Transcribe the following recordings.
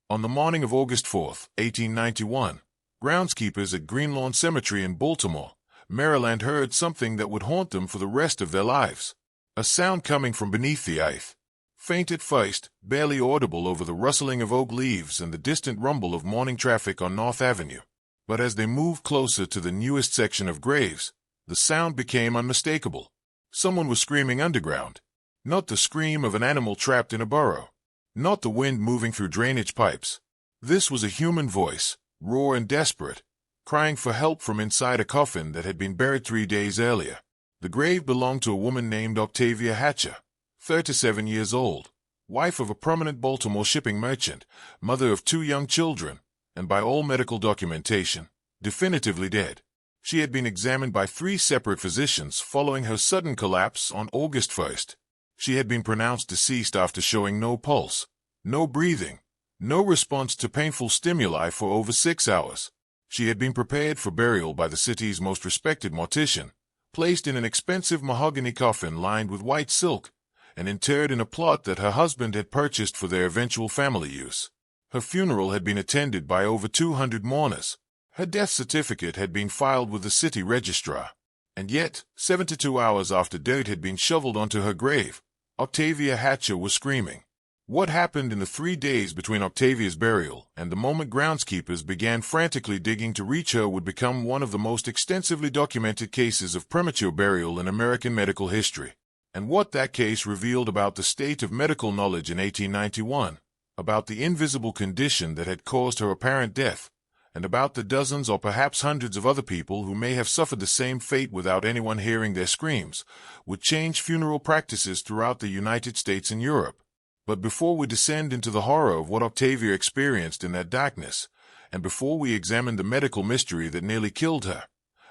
On the morning of August 4, 1891, groundskeepers at Greenlawn Cemetery in Baltimore, Maryland heard something that would haunt them for the rest of their lives. A sound coming from beneath the earth. Faint at first, barely audible over the rustling of oak leaves and the distant rumble of morning traffic on North Avenue. But as they moved closer to the newest section of graves, the sound became unmistakable. Someone was screaming underground. Not the scream of an animal trapped in a burrow. Not the wind moving through drainage pipes. This was a human voice, raw and desperate, crying for help from inside a coffin that had been buried 3 days earlier. The grave belonged to a woman named Octavia Hatcher, 37 years old, wife of a prominent Baltimore shipping merchant, mother of 2 young children, and by all medical documentation, definitively dead. She had been examined by 3 separate physicians following her sudden collapse on August 1st. She had been pronounced deceased after showing no pulse, no breathing, no response to painful stimuli for over 6 hours. She had been prepared for burial by the city's most respected mortician, placed in an expensive mahogany coffin lined with white silk, and interred in a plot that her husband had purchased for their eventual family use. Her funeral had been attended by over 200 mourners. Her death certificate had been filed with the city registrar. And yet, 72 hours after dirt had been shoveled onto her grave, Octavia Hatcher was screaming. What happened in the 3 days between Octavia's burial and the moment groundskeepers began frantically digging to reach her would become one of the most extensively documented cases of premature burial in American medical history. And what that case revealed about the state of medical knowledge in 1891, about the invisible condition that had caused her apparent death, and about the dozens or perhaps hundreds of other people who may have suffered the same fate without anyone hearing their screams, would change funeral practices throughout the United States and Europe. But before we descend into the horror of what Octavia experienced in that darkness, and before we examine the medical mystery that nearly killed her,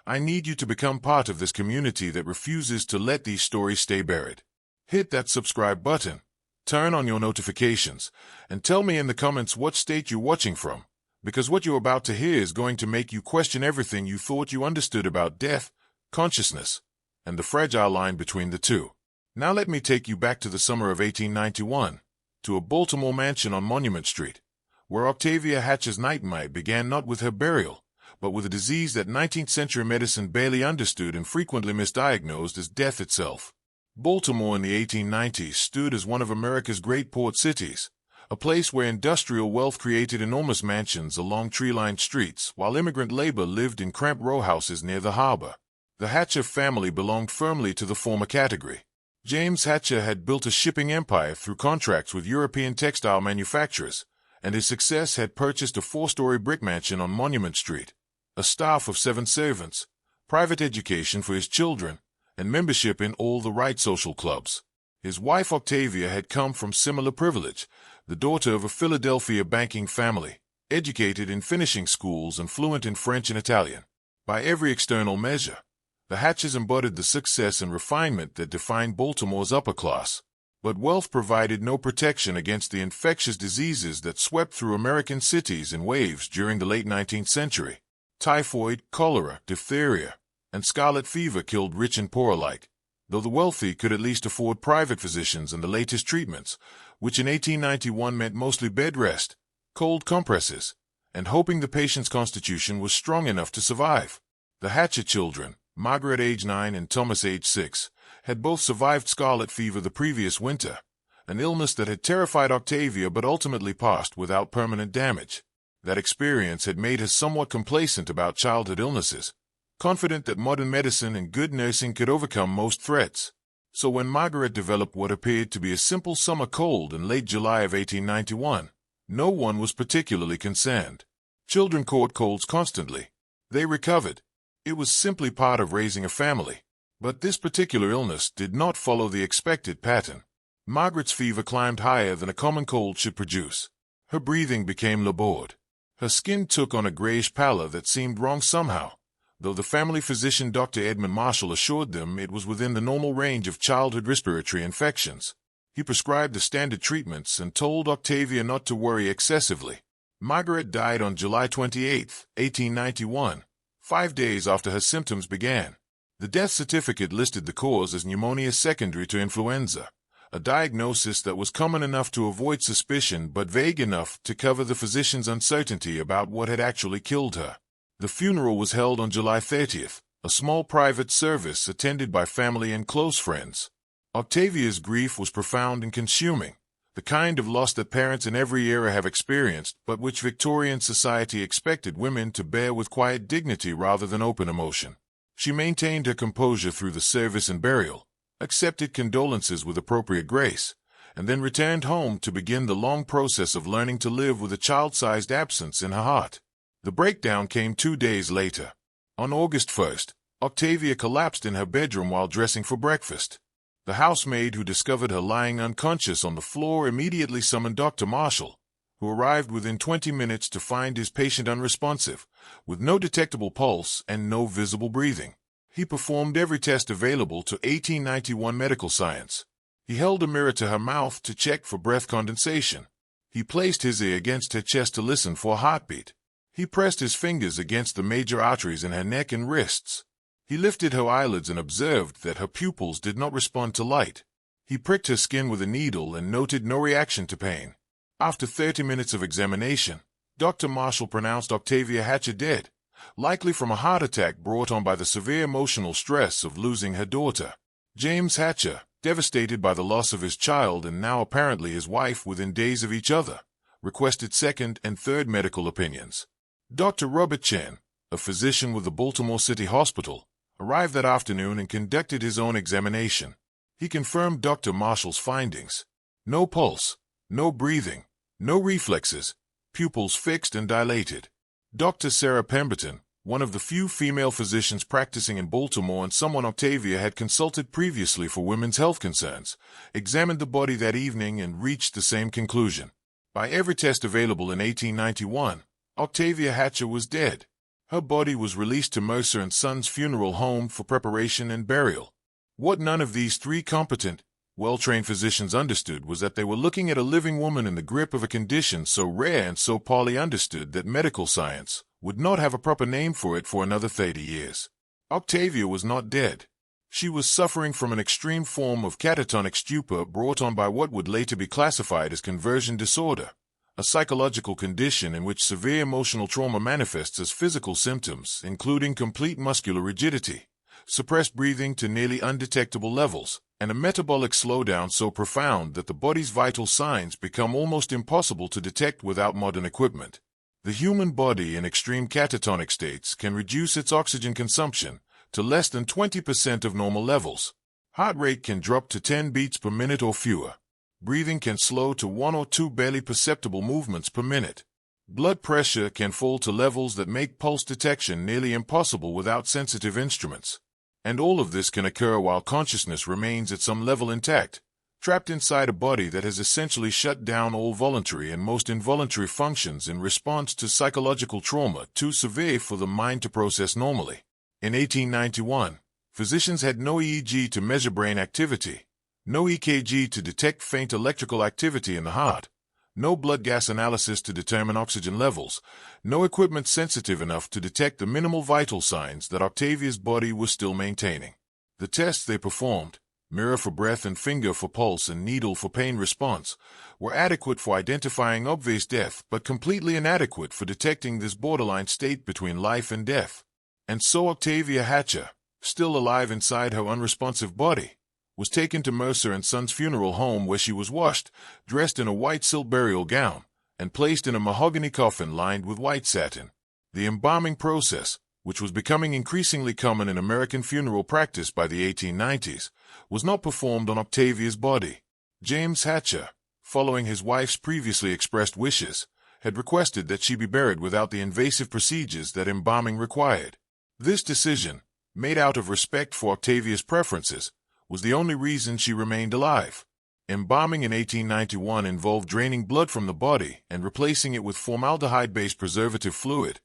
I need you to become part of this community that refuses to let these stories stay buried. Hit that subscribe button, turn on your notifications, and tell me in the comments what state you're watching from, because what you're about to hear is going to make you question everything you thought you understood about death, consciousness, and the fragile line between the two. Now let me take you back to the summer of 1891, to a Baltimore mansion on Monument Street, where Octavia Hatcher's nightmare began not with her burial, but with a disease that 19th century medicine barely understood and frequently misdiagnosed as death itself. Baltimore in the 1890s stood as one of America's great port cities, a place where industrial wealth created enormous mansions along tree-lined streets, while immigrant labor lived in cramped row houses near the harbor. The Hatcher family belonged firmly to the former category. James Hatcher had built a shipping empire through contracts with European textile manufacturers, and his success had purchased a 4-story brick mansion on Monument Street, a staff of 7 servants, private education for his children, and membership in all the right social clubs. His wife Octavia had come from similar privilege, the daughter of a Philadelphia banking family, educated in finishing schools and fluent in French and Italian. By every external measure, the Hatchers embodied the success and refinement that defined Baltimore's upper class. But wealth provided no protection against the infectious diseases that swept through American cities in waves during the late 19th century. Typhoid, cholera, diphtheria, and scarlet fever killed rich and poor alike, though the wealthy could at least afford private physicians and the latest treatments, which in 1891 meant mostly bed rest, cold compresses, and hoping the patient's constitution was strong enough to survive. The Hatcher children, Margaret age 9 and Thomas age 6, had both survived scarlet fever the previous winter, an illness that had terrified Octavia but ultimately passed without permanent damage. That experience had made her somewhat complacent about childhood illnesses, confident that modern medicine and good nursing could overcome most threats. So when Margaret developed what appeared to be a simple summer cold in late July of 1891, no one was particularly concerned. Children caught colds constantly. They recovered. It was simply part of raising a family. But this particular illness did not follow the expected pattern. Margaret's fever climbed higher than a common cold should produce. Her breathing became labored. Her skin took on a grayish pallor that seemed wrong somehow, though the family physician Dr. Edmund Marshall assured them it was within the normal range of childhood respiratory infections. He prescribed the standard treatments and told Octavia not to worry excessively. Margaret died on July 28, 1891, 5 days after her symptoms began. The death certificate listed the cause as pneumonia secondary to influenza, a diagnosis that was common enough to avoid suspicion but vague enough to cover the physician's uncertainty about what had actually killed her. The funeral was held on July 30th, a small private service attended by family and close friends. Octavia's grief was profound and consuming, the kind of loss that parents in every era have experienced, but which Victorian society expected women to bear with quiet dignity rather than open emotion. She maintained her composure through the service and burial, accepted condolences with appropriate grace, and then returned home to begin the long process of learning to live with a child-sized absence in her heart. The breakdown came 2 days later. On August 1st, Octavia collapsed in her bedroom while dressing for breakfast. The housemaid who discovered her lying unconscious on the floor immediately summoned Dr. Marshall, who arrived within 20 minutes to find his patient unresponsive, with no detectable pulse and no visible breathing. He performed every test available to 1891 medical science. He held a mirror to her mouth to check for breath condensation. He placed his ear against her chest to listen for a heartbeat. He pressed his fingers against the major arteries in her neck and wrists. He lifted her eyelids and observed that her pupils did not respond to light. He pricked her skin with a needle and noted no reaction to pain. After 30 minutes of examination, Dr. Marshall pronounced Octavia Hatcher dead, likely from a heart attack brought on by the severe emotional stress of losing her daughter. James Hatcher, devastated by the loss of his child and now apparently his wife within days of each other, requested second and third medical opinions. Dr. Robert Chen, a physician with the Baltimore City Hospital, arrived that afternoon and conducted his own examination. He confirmed Dr. Marshall's findings. No pulse, no breathing, no reflexes, pupils fixed and dilated. Dr. Sarah Pemberton, one of the few female physicians practicing in Baltimore and someone Octavia had consulted previously for women's health concerns, examined the body that evening and reached the same conclusion. By every test available in 1891, Octavia Hatcher was dead. Her body was released to Mercer & Sons Funeral Home for preparation and burial. What none of these three competent, well-trained physicians understood was that they were looking at a living woman in the grip of a condition so rare and so poorly understood that medical science would not have a proper name for it for another 30 years. Octavia was not dead. She was suffering from an extreme form of catatonic stupor brought on by what would later be classified as conversion disorder, a psychological condition in which severe emotional trauma manifests as physical symptoms, including complete muscular rigidity, suppressed breathing to nearly undetectable levels, and a metabolic slowdown so profound that the body's vital signs become almost impossible to detect without modern equipment. The human body in extreme catatonic states can reduce its oxygen consumption to less than 20% of normal levels. Heart rate can drop to 10 beats per minute or fewer. Breathing can slow to 1 or 2 barely perceptible movements per minute. Blood pressure can fall to levels that make pulse detection nearly impossible without sensitive instruments. And all of this can occur while consciousness remains at some level intact, trapped inside a body that has essentially shut down all voluntary and most involuntary functions in response to psychological trauma too severe for the mind to process normally. In 1891, physicians had no EEG to measure brain activity, no EKG to detect faint electrical activity in the heart, no blood gas analysis to determine oxygen levels, no equipment sensitive enough to detect the minimal vital signs that Octavia's body was still maintaining. The tests they performed, mirror for breath and finger for pulse and needle for pain response, were adequate for identifying obvious death but completely inadequate for detecting this borderline state between life and death. And so Octavia Hatcher, still alive inside her unresponsive body, was taken to Mercer & Sons Funeral Home where she was washed, dressed in a white silk burial gown, and placed in a mahogany coffin lined with white satin. The embalming process, which was becoming increasingly common in American funeral practice by the 1890s, was not performed on Octavia's body. James Hatcher, following his wife's previously expressed wishes, had requested that she be buried without the invasive procedures that embalming required. This decision, made out of respect for Octavia's preferences, was the only reason she remained alive. Embalming in 1891 involved draining blood from the body and replacing it with formaldehyde-based preservative fluid,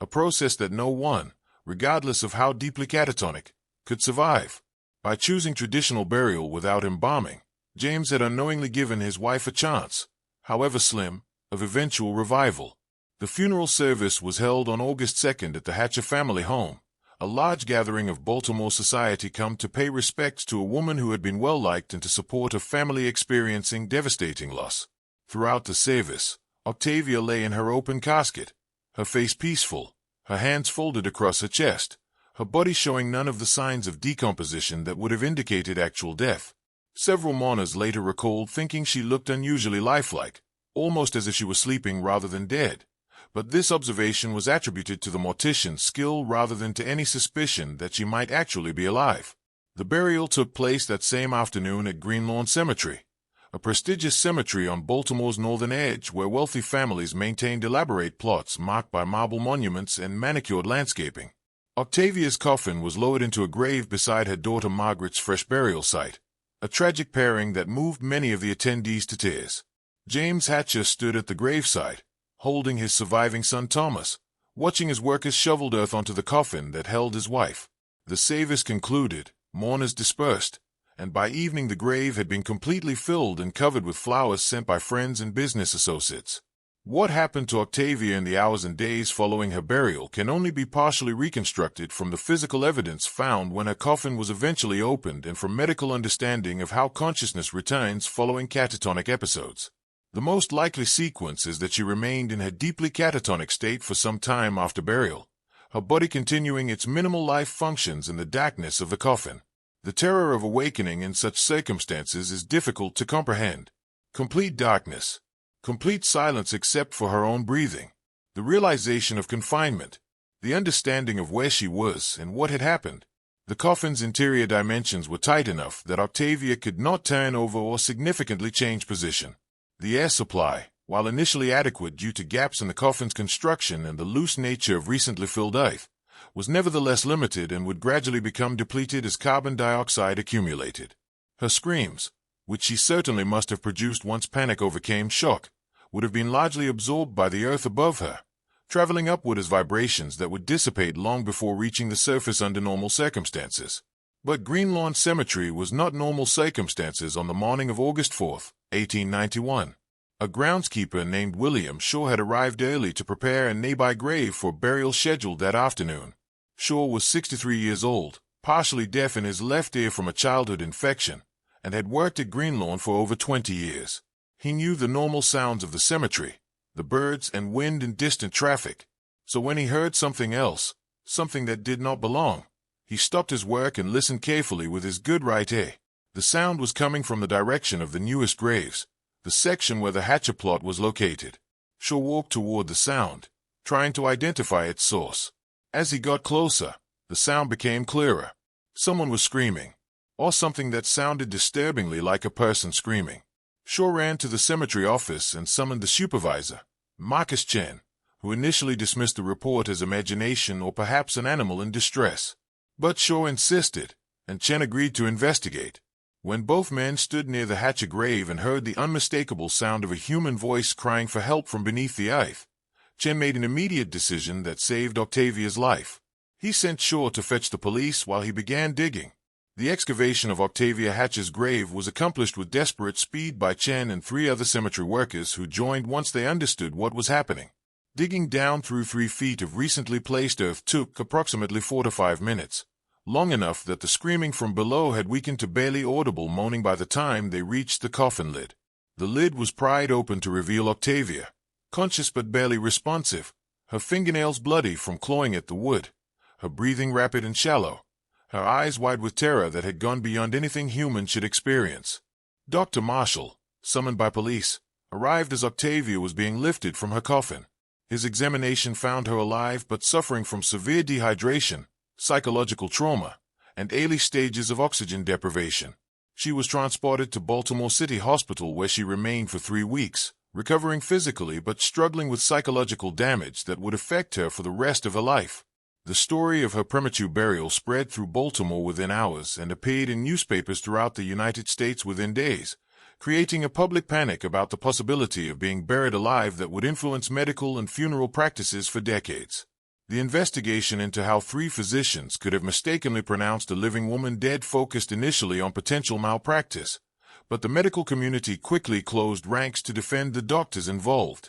a process that no one, regardless of how deeply catatonic, could survive. By choosing traditional burial without embalming, James had unknowingly given his wife a chance, however slim, of eventual revival. The funeral service was held on August 2nd at the Hatcher family home, a large gathering of Baltimore society come to pay respects to a woman who had been well-liked and to support a family experiencing devastating loss. Throughout the service, Octavia lay in her open casket, her face peaceful, her hands folded across her chest, her body showing none of the signs of decomposition that would have indicated actual death. Several mourners later recalled thinking she looked unusually lifelike, almost as if she was sleeping rather than dead. But this observation was attributed to the mortician's skill rather than to any suspicion that she might actually be alive. The burial took place that same afternoon at Greenlawn Cemetery, a prestigious cemetery on Baltimore's northern edge where wealthy families maintained elaborate plots marked by marble monuments and manicured landscaping. Octavia's coffin was lowered into a grave beside her daughter Margaret's fresh burial site, a tragic pairing that moved many of the attendees to tears. James Hatcher stood at the gravesite, holding his surviving son Thomas, watching as workers shoveled earth onto the coffin that held his wife. The service concluded, mourners dispersed, and by evening the grave had been completely filled and covered with flowers sent by friends and business associates. What happened to Octavia in the hours and days following her burial can only be partially reconstructed from the physical evidence found when her coffin was eventually opened and from medical understanding of how consciousness returns following catatonic episodes. The most likely sequence is that she remained in her deeply catatonic state for some time after burial, her body continuing its minimal life functions in the darkness of the coffin. The terror of awakening in such circumstances is difficult to comprehend. Complete darkness. Complete silence except for her own breathing. The realization of confinement. The understanding of where she was and what had happened. The coffin's interior dimensions were tight enough that Octavia could not turn over or significantly change position. The air supply, while initially adequate due to gaps in the coffin's construction and the loose nature of recently filled earth, was nevertheless limited and would gradually become depleted as carbon dioxide accumulated. Her screams, which she certainly must have produced once panic overcame shock, would have been largely absorbed by the earth above her, traveling upward as vibrations that would dissipate long before reaching the surface under normal circumstances. But Greenlawn Cemetery was not normal circumstances on the morning of August 4, 1891. A groundskeeper named William Shaw had arrived early to prepare a nearby grave for burial scheduled that afternoon. Shaw was 63 years old, partially deaf in his left ear from a childhood infection, and had worked at Greenlawn for over 20 years. He knew the normal sounds of the cemetery, the birds and wind and distant traffic. So when he heard something else, something that did not belong, he stopped his work and listened carefully with his good right ear. The sound was coming from the direction of the newest graves, the section where the Hatcher plot was located. Shaw walked toward the sound, trying to identify its source. As he got closer, the sound became clearer. Someone was screaming, or something that sounded disturbingly like a person screaming. Shaw ran to the cemetery office and summoned the supervisor, Marcus Chen, who initially dismissed the report as imagination or perhaps an animal in distress. But Shaw insisted, and Chen agreed to investigate. When both men stood near the Hatcher grave and heard the unmistakable sound of a human voice crying for help from beneath the earth, Chen made an immediate decision that saved Octavia's life. He sent Shaw to fetch the police while he began digging. The excavation of Octavia Hatcher's grave was accomplished with desperate speed by Chen and 3 other cemetery workers who joined once they understood what was happening. Digging down through 3 feet of recently placed earth took approximately 4 to 5 minutes. Long enough that the screaming from below had weakened to barely audible moaning by the time they reached the coffin lid. The lid was pried open to reveal Octavia, conscious but barely responsive, her fingernails bloody from clawing at the wood, her breathing rapid and shallow, her eyes wide with terror that had gone beyond anything human should experience. Dr. Marshall, summoned by police, arrived as Octavia was being lifted from her coffin. His examination found her alive but suffering from severe dehydration, psychological trauma, and early stages of oxygen deprivation. She was transported to Baltimore City Hospital where she remained for 3 weeks, recovering physically but struggling with psychological damage that would affect her for the rest of her life. The story of her premature burial spread through Baltimore within hours and appeared in newspapers throughout the United States within days, creating a public panic about the possibility of being buried alive that would influence medical and funeral practices for decades. The investigation into how 3 physicians could have mistakenly pronounced a living woman dead focused initially on potential malpractice, but the medical community quickly closed ranks to defend the doctors involved.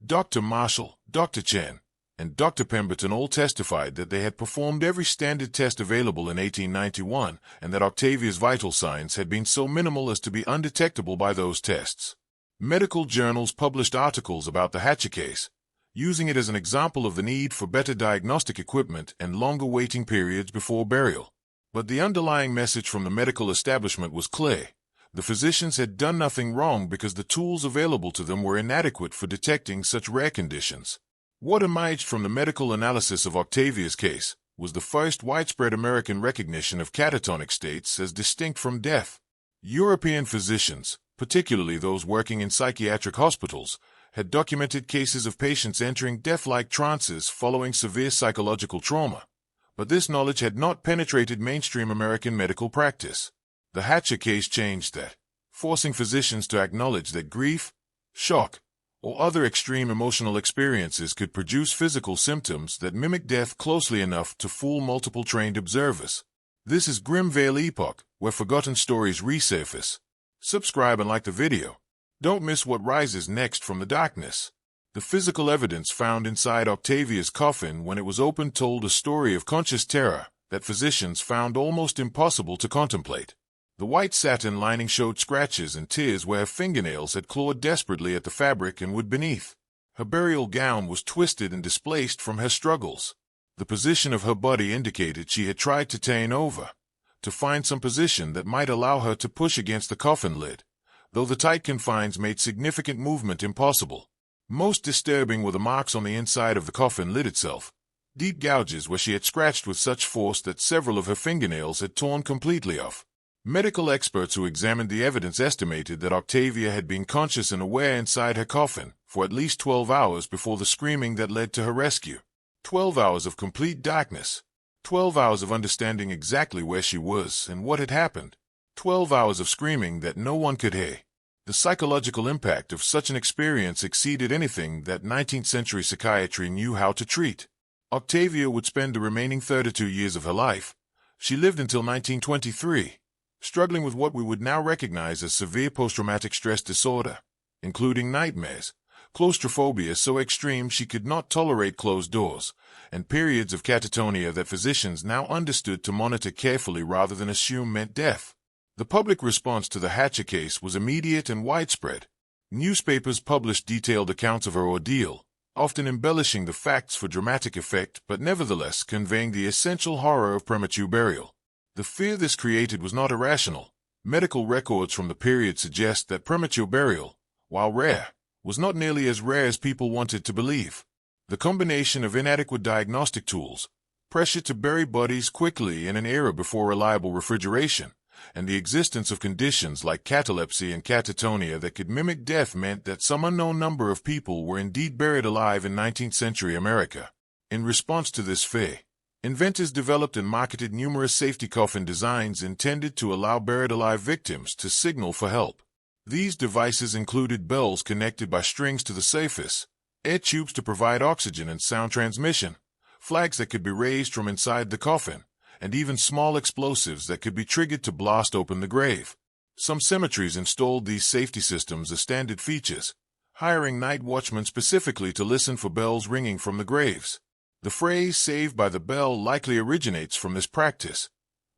Dr. Marshall, Dr. Chen, and Dr. Pemberton all testified that they had performed every standard test available in 1891 and that Octavia's vital signs had been so minimal as to be undetectable by those tests. Medical journals published articles about the Hatcher case, using it as an example of the need for better diagnostic equipment and longer waiting periods before burial. But the underlying message from the medical establishment was clear. The physicians had done nothing wrong because the tools available to them were inadequate for detecting such rare conditions. What emerged from the medical analysis of Octavia's case was the first widespread American recognition of catatonic states as distinct from death. European physicians, particularly those working in psychiatric hospitals, had documented cases of patients entering death-like trances following severe psychological trauma. But this knowledge had not penetrated mainstream American medical practice. The Hatcher case changed that, forcing physicians to acknowledge that grief, shock, or other extreme emotional experiences could produce physical symptoms that mimic death closely enough to fool multiple trained observers. This is Grim Vale Epoch, where forgotten stories resurface. Subscribe and like the video. Don't miss what rises next from the darkness. The physical evidence found inside Octavia's coffin when it was opened told a story of conscious terror that physicians found almost impossible to contemplate. The white satin lining showed scratches and tears where her fingernails had clawed desperately at the fabric and wood beneath. Her burial gown was twisted and displaced from her struggles. The position of her body indicated she had tried to turn over, to find some position that might allow her to push against the coffin lid, though the tight confines made significant movement impossible. Most disturbing were the marks on the inside of the coffin lid itself, deep gouges where she had scratched with such force that several of her fingernails had torn completely off. Medical experts who examined the evidence estimated that Octavia had been conscious and aware inside her coffin for at least 12 hours before the screaming that led to her rescue. 12 hours of complete darkness. 12 hours of understanding exactly where she was and what had happened. 12 hours of screaming that no one could hear. The psychological impact of such an experience exceeded anything that 19th century psychiatry knew how to treat. Octavia would spend the remaining 32 years of her life. She lived until 1923. Struggling with what we would now recognize as severe post-traumatic stress disorder, including nightmares, claustrophobia so extreme she could not tolerate closed doors, and periods of catatonia that physicians now understood to monitor carefully rather than assume meant death. The public response to the Hatcher case was immediate and widespread. Newspapers published detailed accounts of her ordeal, often embellishing the facts for dramatic effect but nevertheless conveying the essential horror of premature burial. The fear this created was not irrational. Medical records from the period suggest that premature burial, while rare, was not nearly as rare as people wanted to believe. The combination of inadequate diagnostic tools, pressure to bury bodies quickly in an era before reliable refrigeration, and the existence of conditions like catalepsy and catatonia that could mimic death meant that some unknown number of people were indeed buried alive in 19th century America. In response to this fear, inventors developed and marketed numerous safety coffin designs intended to allow buried-alive victims to signal for help. These devices included bells connected by strings to the surface, air tubes to provide oxygen and sound transmission, flags that could be raised from inside the coffin, and even small explosives that could be triggered to blast open the grave. Some cemeteries installed these safety systems as standard features, hiring night watchmen specifically to listen for bells ringing from the graves. The phrase "saved by the bell" likely originates from this practice,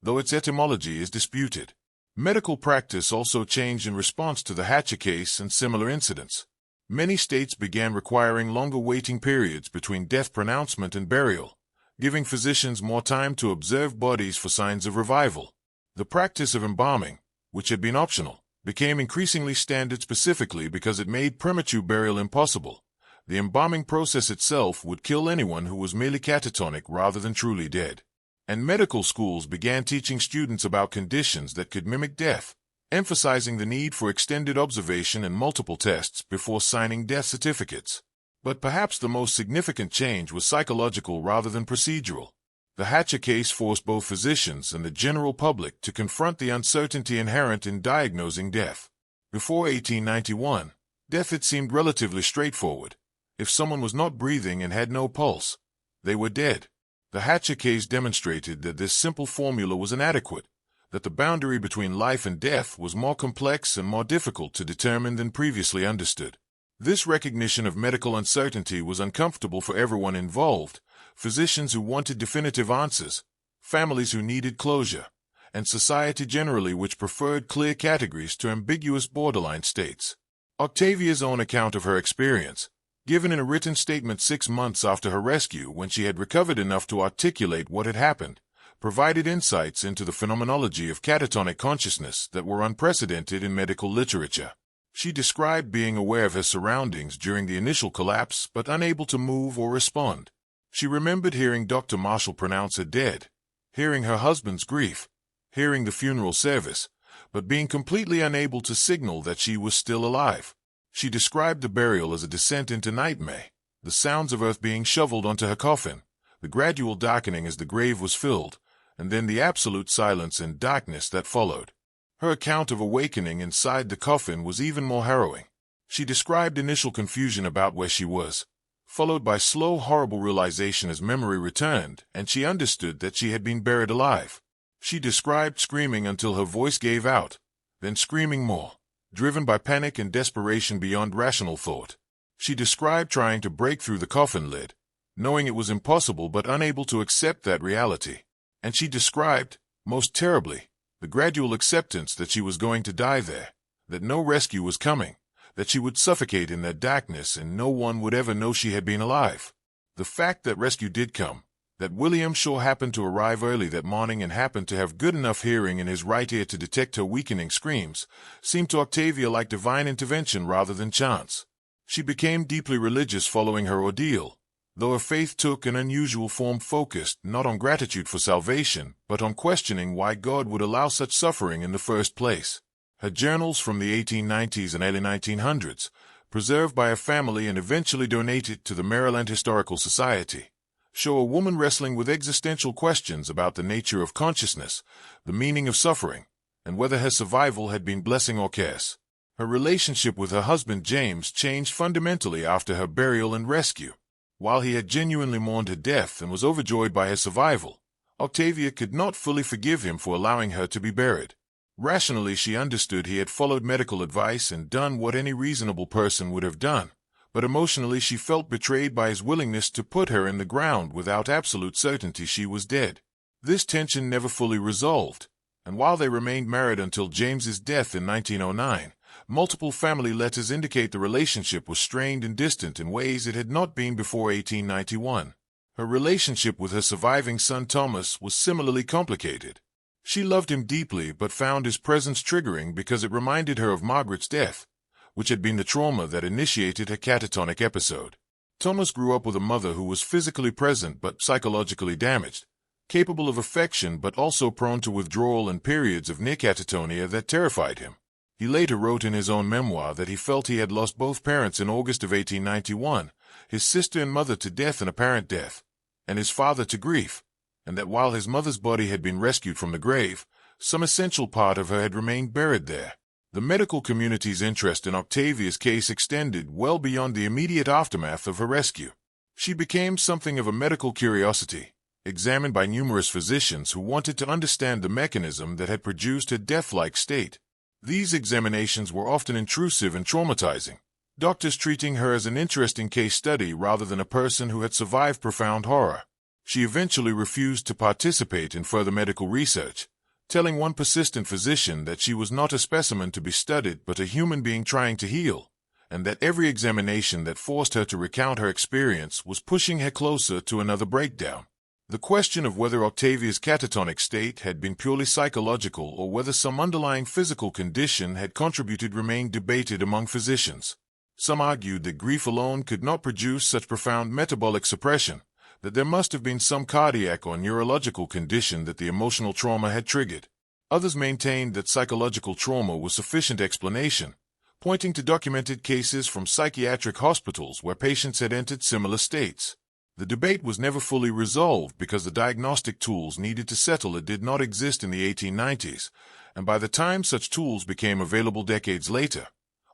though its etymology is disputed. Medical practice also changed in response to the Hatcher case and similar incidents. Many states began requiring longer waiting periods between death pronouncement and burial, giving physicians more time to observe bodies for signs of revival. The practice of embalming, which had been optional, became increasingly standard specifically because it made premature burial impossible. The embalming process itself would kill anyone who was merely catatonic rather than truly dead. And medical schools began teaching students about conditions that could mimic death, emphasizing the need for extended observation and multiple tests before signing death certificates. But perhaps the most significant change was psychological rather than procedural. The Hatcher case forced both physicians and the general public to confront the uncertainty inherent in diagnosing death. Before 1891, death had seemed relatively straightforward. If someone was not breathing and had no pulse, they were dead. The Hatcher case demonstrated that this simple formula was inadequate, that the boundary between life and death was more complex and more difficult to determine than previously understood. This recognition of medical uncertainty was uncomfortable for everyone involved: physicians who wanted definitive answers, families who needed closure, and society generally, which preferred clear categories to ambiguous borderline states. Octavia's own account of her experience, given in a written statement 6 months after her rescue when she had recovered enough to articulate what had happened, provided insights into the phenomenology of catatonic consciousness that were unprecedented in medical literature. She described being aware of her surroundings during the initial collapse but unable to move or respond. She remembered hearing Dr. Marshall pronounce her dead, hearing her husband's grief, hearing the funeral service, but being completely unable to signal that she was still alive. She described the burial as a descent into nightmare, the sounds of earth being shoveled onto her coffin, the gradual darkening as the grave was filled, and then the absolute silence and darkness that followed. Her account of awakening inside the coffin was even more harrowing. She described initial confusion about where she was, followed by slow, horrible realization as memory returned, and she understood that she had been buried alive. She described screaming until her voice gave out, then screaming more, driven by panic and desperation beyond rational thought. She described trying to break through the coffin lid, knowing it was impossible but unable to accept that reality. And she described, most terribly, the gradual acceptance that she was going to die there, that no rescue was coming, that she would suffocate in that darkness and no one would ever know she had been alive. The fact that rescue did come, that William Shaw happened to arrive early that morning and happened to have good enough hearing in his right ear to detect her weakening screams, seemed to Octavia like divine intervention rather than chance. She became deeply religious following her ordeal, though her faith took an unusual form focused not on gratitude for salvation, but on questioning why God would allow such suffering in the first place. Her journals from the 1890s and early 1900s, preserved by her family and eventually donated to the Maryland Historical Society, show a woman wrestling with existential questions about the nature of consciousness, the meaning of suffering, and whether her survival had been blessing or curse. Her relationship with her husband James changed fundamentally after her burial and rescue. While he had genuinely mourned her death and was overjoyed by her survival, Octavia could not fully forgive him for allowing her to be buried. Rationally, she understood he had followed medical advice and done what any reasonable person would have done, but emotionally she felt betrayed by his willingness to put her in the ground without absolute certainty she was dead. This tension never fully resolved, and while they remained married until James's death in 1909, multiple family letters indicate the relationship was strained and distant in ways it had not been before 1891. Her relationship with her surviving son Thomas was similarly complicated. She loved him deeply but found his presence triggering because it reminded her of Margaret's death, which had been the trauma that initiated her catatonic episode. Thomas grew up with a mother who was physically present but psychologically damaged, capable of affection but also prone to withdrawal and periods of near catatonia that terrified him. He later wrote in his own memoir that he felt he had lost both parents in August of 1891, his sister and mother to death and apparent death, and his father to grief, and that while his mother's body had been rescued from the grave, some essential part of her had remained buried there. The medical community's interest in Octavia's case extended well beyond the immediate aftermath of her rescue. She became something of a medical curiosity, examined by numerous physicians who wanted to understand the mechanism that had produced her death-like state. These examinations were often intrusive and traumatizing, doctors treating her as an interesting case study rather than a person who had survived profound horror. She eventually refused to participate in further medical research, telling one persistent physician that she was not a specimen to be studied but a human being trying to heal, and that every examination that forced her to recount her experience was pushing her closer to another breakdown. The question of whether Octavia's catatonic state had been purely psychological or whether some underlying physical condition had contributed remained debated among physicians. Some argued that grief alone could not produce such profound metabolic suppression, that there must have been some cardiac or neurological condition that the emotional trauma had triggered. Others maintained that psychological trauma was sufficient explanation, pointing to documented cases from psychiatric hospitals where patients had entered similar states. The debate was never fully resolved because the diagnostic tools needed to settle it did not exist in the 1890s, and by the time such tools became available decades later,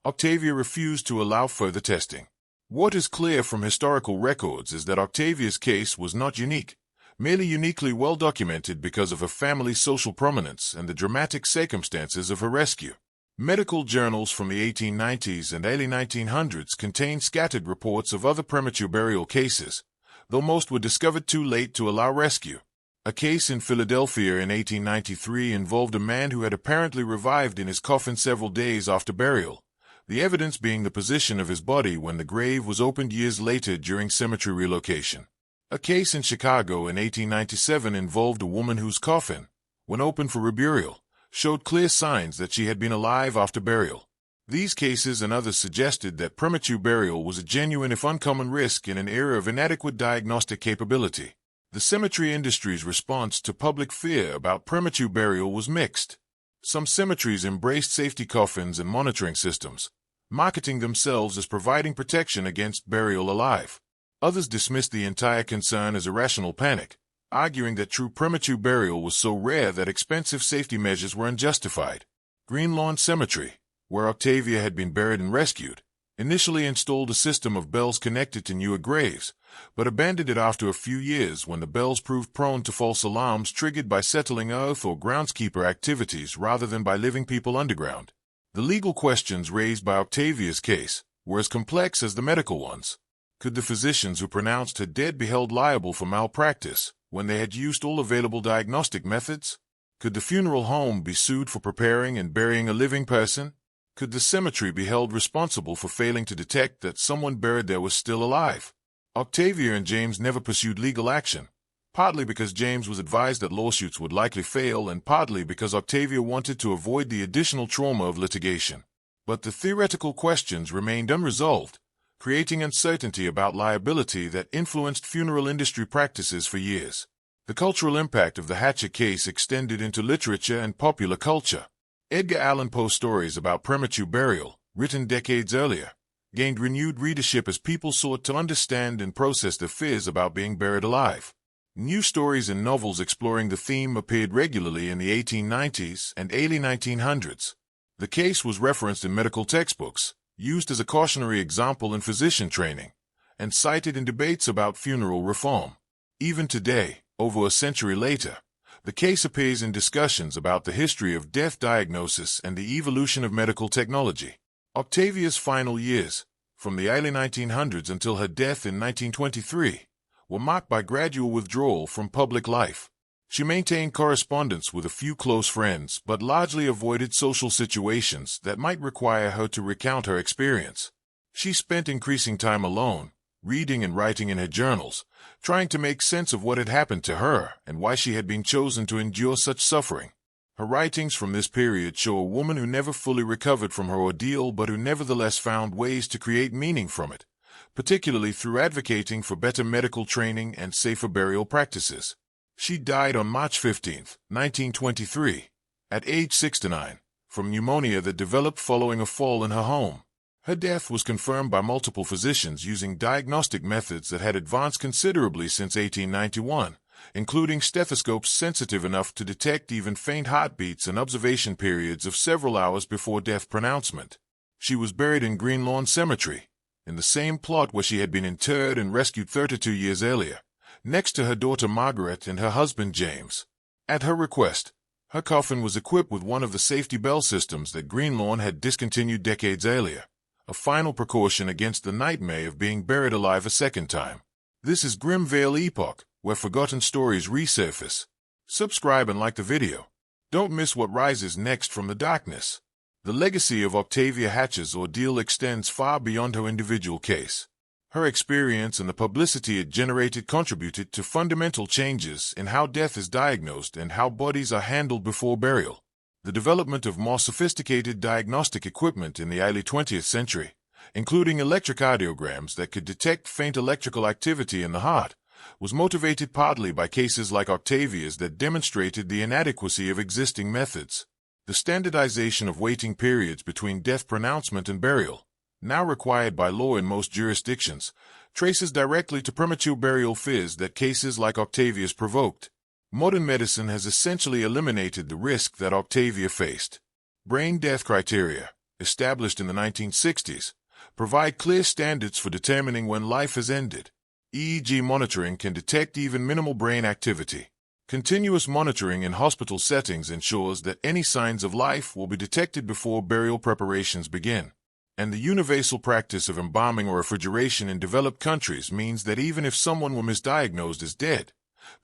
Octavia refused to allow further testing. What is clear from historical records is that Octavia's case was not unique, merely uniquely well documented because of her family's social prominence and the dramatic circumstances of her rescue. Medical journals from the 1890s and early 1900s contain scattered reports of other premature burial cases, though most were discovered too late to allow rescue. A case in Philadelphia in 1893 involved a man who had apparently revived in his coffin several days after burial, the evidence being the position of his body when the grave was opened years later during cemetery relocation. A case in Chicago in 1897 involved a woman whose coffin, when opened for reburial, showed clear signs that she had been alive after burial. These cases and others suggested that premature burial was a genuine if uncommon risk in an era of inadequate diagnostic capability. The cemetery industry's response to public fear about premature burial was mixed. Some cemeteries embraced safety coffins and monitoring systems, marketing themselves as providing protection against burial alive. Others dismissed the entire concern as irrational panic, arguing that true premature burial was so rare that expensive safety measures were unjustified. Greenlawn Cemetery, where Octavia had been buried and rescued, initially installed a system of bells connected to newer graves, but abandoned it after a few years when the bells proved prone to false alarms triggered by settling earth or groundskeeper activities rather than by living people underground. The legal questions raised by Octavia's case were as complex as the medical ones. Could the physicians who pronounced her dead be held liable for malpractice when they had used all available diagnostic methods? Could the funeral home be sued for preparing and burying a living person? Could the cemetery be held responsible for failing to detect that someone buried there was still alive? Octavia and James never pursued legal action, partly because James was advised that lawsuits would likely fail and partly because Octavia wanted to avoid the additional trauma of litigation. But the theoretical questions remained unresolved, creating uncertainty about liability that influenced funeral industry practices for years. The cultural impact of the Hatcher case extended into literature and popular culture. Edgar Allan Poe's stories about premature burial, written decades earlier, gained renewed readership as people sought to understand and process the fears about being buried alive. New stories and novels exploring the theme appeared regularly in the 1890s and early 1900s. The case was referenced in medical textbooks, used as a cautionary example in physician training, and cited in debates about funeral reform. Even today, over a century later, the case appears in discussions about the history of death diagnosis and the evolution of medical technology. Octavia's final years, from the early 1900s until her death in 1923, were marked by gradual withdrawal from public life. She maintained correspondence with a few close friends but largely avoided social situations that might require her to recount her experience. She spent increasing time alone, reading and writing in her journals, trying to make sense of what had happened to her and why she had been chosen to endure such suffering. Her writings from this period show a woman who never fully recovered from her ordeal but who nevertheless found ways to create meaning from it, particularly through advocating for better medical training and safer burial practices. She died on March 15, 1923, at age 69, from pneumonia that developed following a fall in her home. Her death was confirmed by multiple physicians using diagnostic methods that had advanced considerably since 1891, including stethoscopes sensitive enough to detect even faint heartbeats and observation periods of several hours before death pronouncement. She was buried in Greenlawn Cemetery, in the same plot where she had been interred and rescued 32 years earlier, next to her daughter Margaret and her husband James. At her request, her coffin was equipped with one of the safety bell systems that Greenlawn had discontinued decades earlier, a final precaution against the nightmare of being buried alive a second time. This is Grim Vale Epoch, where forgotten stories resurface. Subscribe and like the video. Don't miss what rises next from the darkness. The legacy of Octavia Hatcher's ordeal extends far beyond her individual case. Her experience and the publicity it generated contributed to fundamental changes in how death is diagnosed and how bodies are handled before burial. The development of more sophisticated diagnostic equipment in the early 20th century, including electrocardiograms that could detect faint electrical activity in the heart, was motivated partly by cases like Octavia's that demonstrated the inadequacy of existing methods. The standardization of waiting periods between death pronouncement and burial, now required by law in most jurisdictions, traces directly to premature burial fears that cases like Octavia's provoked. Modern medicine has essentially eliminated the risk that Octavia faced. Brain death criteria, established in the 1960s, provide clear standards for determining when life has ended. EEG monitoring can detect even minimal brain activity. Continuous monitoring in hospital settings ensures that any signs of life will be detected before burial preparations begin. And the universal practice of embalming or refrigeration in developed countries means that even if someone were misdiagnosed as dead,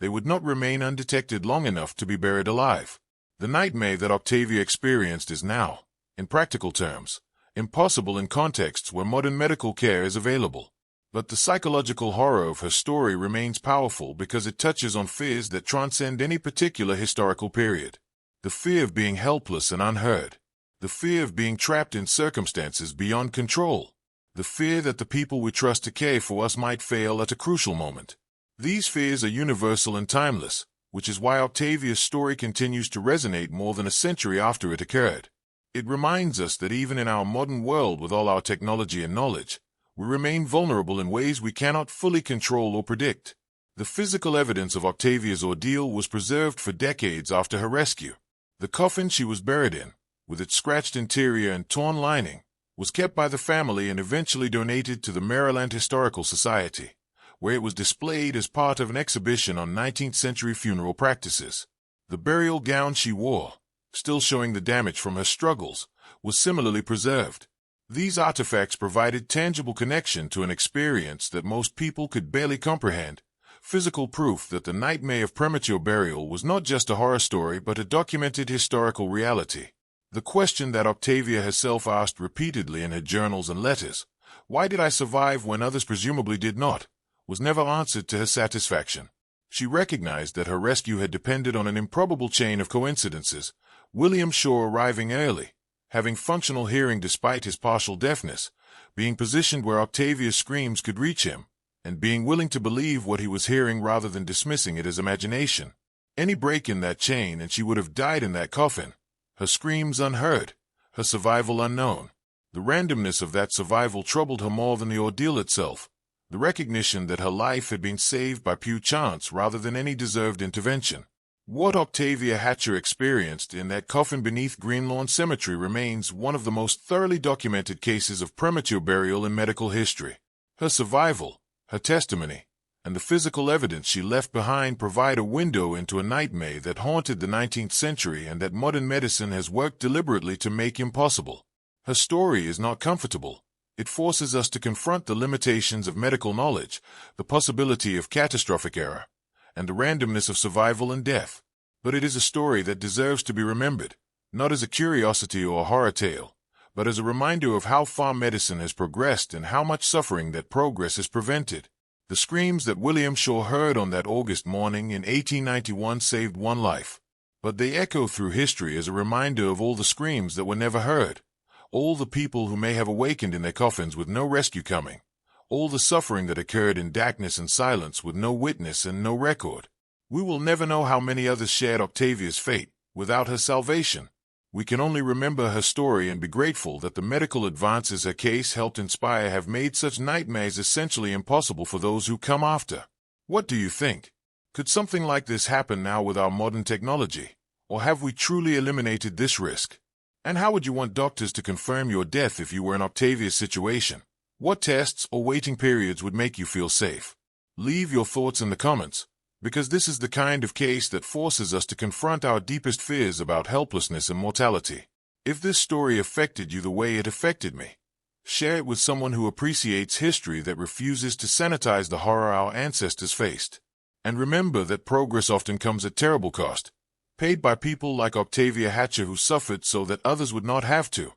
they would not remain undetected long enough to be buried alive. The nightmare that Octavia experienced is now, in practical terms, impossible in contexts where modern medical care is available. But the psychological horror of her story remains powerful because it touches on fears that transcend any particular historical period. The fear of being helpless and unheard. The fear of being trapped in circumstances beyond control. The fear that the people we trust to care for us might fail at a crucial moment. These fears are universal and timeless, which is why Octavia's story continues to resonate more than a century after it occurred. It reminds us that even in our modern world with all our technology and knowledge, we remain vulnerable in ways we cannot fully control or predict. The physical evidence of Octavia's ordeal was preserved for decades after her rescue. The coffin she was buried in, with its scratched interior and torn lining, was kept by the family and eventually donated to the Maryland Historical Society, where it was displayed as part of an exhibition on 19th-century funeral practices. The burial gown she wore, still showing the damage from her struggles, was similarly preserved. These artifacts provided tangible connection to an experience that most people could barely comprehend, physical proof that the nightmare of premature burial was not just a horror story but a documented historical reality. The question that Octavia herself asked repeatedly in her journals and letters, "Why did I survive when others presumably did not?" was never answered to her satisfaction. She recognized that her rescue had depended on an improbable chain of coincidences, William Shaw arriving early, having functional hearing despite his partial deafness, being positioned where Octavia's screams could reach him, and being willing to believe what he was hearing rather than dismissing it as imagination. Any break in that chain and she would have died in that coffin, her screams unheard, her survival unknown. The randomness of that survival troubled her more than the ordeal itself, the recognition that her life had been saved by pure chance rather than any deserved intervention. What Octavia Hatcher experienced in that coffin beneath Greenlawn Cemetery remains one of the most thoroughly documented cases of premature burial in medical history. Her survival, her testimony, and the physical evidence she left behind provide a window into a nightmare that haunted the 19th century and that modern medicine has worked deliberately to make impossible. Her story is not comfortable. It forces us to confront the limitations of medical knowledge, the possibility of catastrophic error, and the randomness of survival and death. But it is a story that deserves to be remembered, not as a curiosity or a horror tale, but as a reminder of how far medicine has progressed and how much suffering that progress has prevented. The screams that William Shaw heard on that August morning in 1891 saved one life, but they echo through history as a reminder of all the screams that were never heard, all the people who may have awakened in their coffins with no rescue coming, all the suffering that occurred in darkness and silence with no witness and no record. We will never know how many others shared Octavia's fate without her salvation. We can only remember her story and be grateful that the medical advances her case helped inspire have made such nightmares essentially impossible for those who come after. What do you think? Could something like this happen now with our modern technology? Or have we truly eliminated this risk? And how would you want doctors to confirm your death if you were in Octavia's situation? What tests or waiting periods would make you feel safe? Leave your thoughts in the comments, because this is the kind of case that forces us to confront our deepest fears about helplessness and mortality. If this story affected you the way it affected me, share it with someone who appreciates history that refuses to sanitize the horror our ancestors faced. And remember that progress often comes at terrible cost, paid by people like Octavia Hatcher who suffered so that others would not have to.